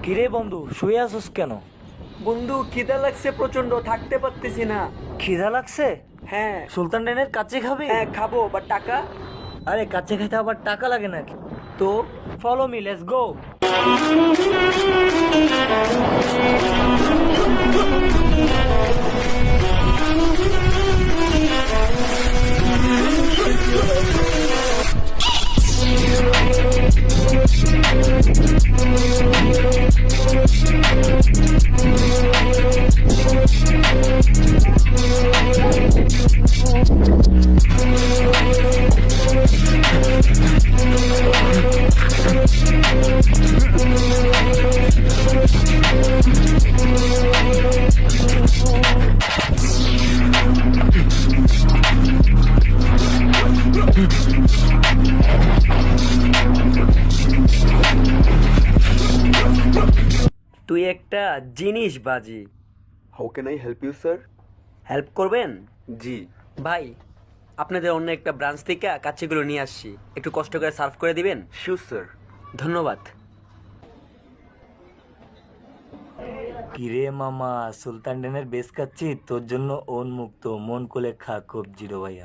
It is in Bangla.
কিরে বন্ধু, শুয়ে আছিস কেন? বন্ধু খিদা লাগছে প্রচন্ড, থাকতে পারতেছি না। খিদা লাগছে? হ্যাঁ। সুলতান ডেনের কাচ্চি খাবি? হ্যাঁ খাবো, বা টাকা? আরে কাচ্চি খেতে আবার টাকা লাগে নাকি? তো ফলো মি, লেটস গো। তুই একটা জিনিস বাজি। How can I help you, sir? Help করবেন? জি। ভাই, আপনাদের অন্য একটা ব্রাঞ্চ থেকে কাচ্চিগুলো নিয়ে আসছি, একটু কষ্ট করে সার্ভ করে দিবেন। Sure, sir. ধন্যবাদ। কিরে মামা, সুলতান ডেনের বেশ কাচ্চি তোর জন্য উন্মুক্ত, মন কোলে খা, খুব জিরো ভাইয়া।